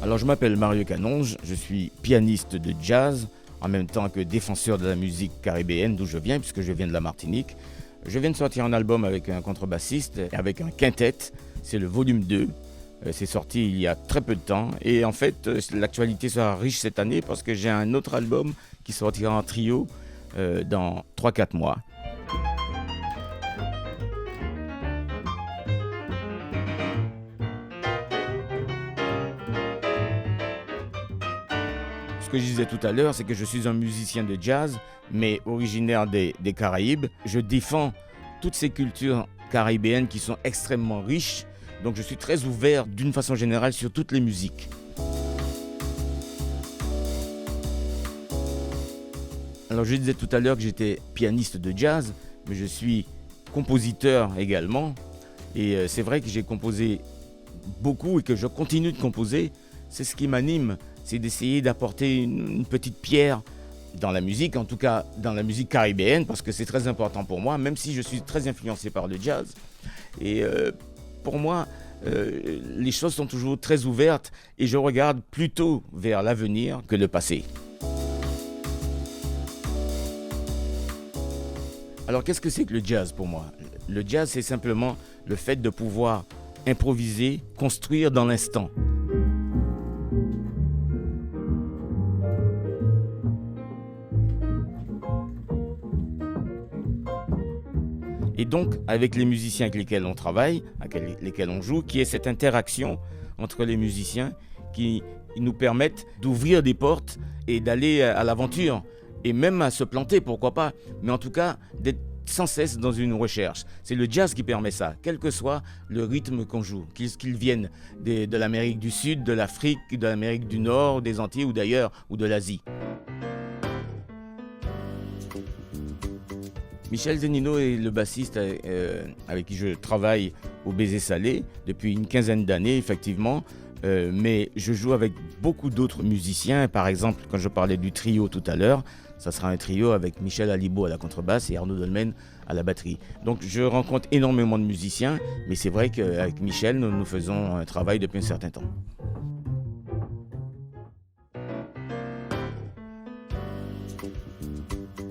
Alors je m'appelle Mario Canonge, je suis pianiste de jazz, en même temps que défenseur de la musique caribéenne d'où je viens, puisque je viens de la Martinique. Je viens de sortir un album avec un contrebassiste, avec un quintet, c'est le volume 2. C'est sorti il y a très peu de temps et en fait l'actualité sera riche cette année parce que j'ai un autre album qui sortira en trio dans 3-4 mois. Ce que je disais tout à l'heure, c'est que je suis un musicien de jazz, mais originaire des Caraïbes. Je défends toutes ces cultures caribéennes qui sont extrêmement riches. Donc je suis très ouvert d'une façon générale sur toutes les musiques. Alors je disais tout à l'heure que j'étais pianiste de jazz, mais je suis compositeur également. Et c'est vrai que j'ai composé beaucoup et que je continue de composer. C'est ce qui m'anime, c'est d'essayer d'apporter une petite pierre dans la musique, en tout cas dans la musique caribéenne, parce que c'est très important pour moi, même si je suis très influencé par le jazz. Et pour moi, les choses sont toujours très ouvertes et je regarde plutôt vers l'avenir que le passé. Alors qu'est-ce que c'est que le jazz pour moi ? Le jazz, c'est simplement le fait de pouvoir improviser, construire dans l'instant. Et donc, avec les musiciens avec lesquels on travaille, avec lesquels on joue, qui est cette interaction entre les musiciens qui nous permettent d'ouvrir des portes et d'aller à l'aventure. Et même à se planter, pourquoi pas. Mais en tout cas, d'être sans cesse dans une recherche. C'est le jazz qui permet ça, quel que soit le rythme qu'on joue, qu'il vienne de l'Amérique du Sud, de l'Afrique, de l'Amérique du Nord, des Antilles ou d'ailleurs, ou de l'Asie. Michel Zenino est le bassiste avec qui je travaille au Baiser Salé depuis une quinzaine d'années, effectivement. Mais je joue avec beaucoup d'autres musiciens. Par exemple, quand je parlais du trio tout à l'heure, ça sera un trio avec Michel Alibo à la contrebasse et Arnaud Dolmen à la batterie. Donc je rencontre énormément de musiciens, mais c'est vrai qu'avec Michel, nous faisons un travail depuis un certain temps.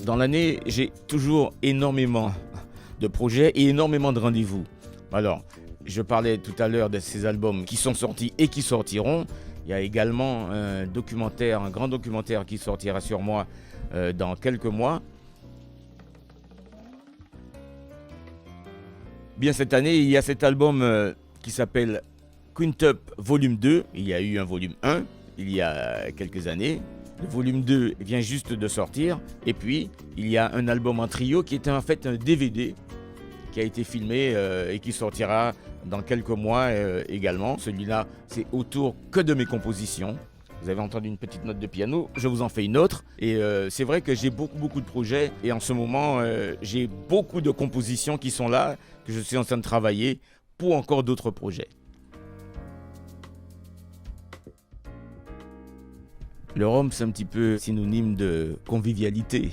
Dans l'année, j'ai toujours énormément de projets et énormément de rendez-vous. Alors, je parlais tout à l'heure de ces albums qui sont sortis et qui sortiront. Il y a également un grand documentaire qui sortira sur moi dans quelques mois. Bien cette année, il y a cet album qui s'appelle Quintup Volume 2. Il y a eu un volume 1 il y a quelques années. Le volume 2 vient juste de sortir. Et puis, il y a un album en trio qui est en fait un DVD qui a été filmé et qui sortira dans quelques mois également. Celui-là, c'est autour que de mes compositions. Vous avez entendu une petite note de piano, je vous en fais une autre. Et c'est vrai que j'ai beaucoup de projets. Et en ce moment, j'ai beaucoup de compositions qui sont là, que je suis en train de travailler pour encore d'autres projets. Le rhum, c'est un petit peu synonyme de convivialité.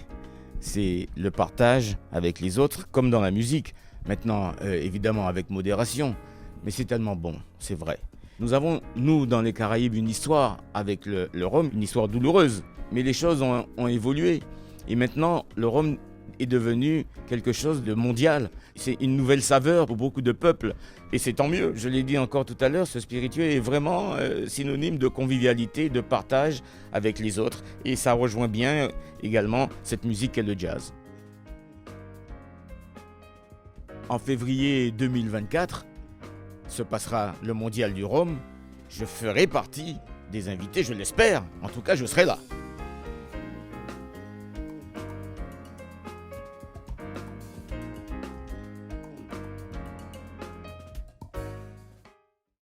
C'est le partage avec les autres, comme dans la musique. Maintenant, évidemment, avec modération. Mais c'est tellement bon, c'est vrai. Nous avons, nous, dans les Caraïbes, une histoire avec le rhum, une histoire douloureuse. Mais les choses ont évolué. Et maintenant, le rhum est devenu quelque chose de mondial. C'est une nouvelle saveur pour beaucoup de peuples. Et c'est tant mieux. Je l'ai dit encore tout à l'heure, ce spiritueux est vraiment synonyme de convivialité, de partage avec les autres. Et ça rejoint bien également cette musique qu'est le jazz. En février 2024, se passera le mondial du rhum. Je ferai partie des invités, je l'espère. En tout cas, je serai là.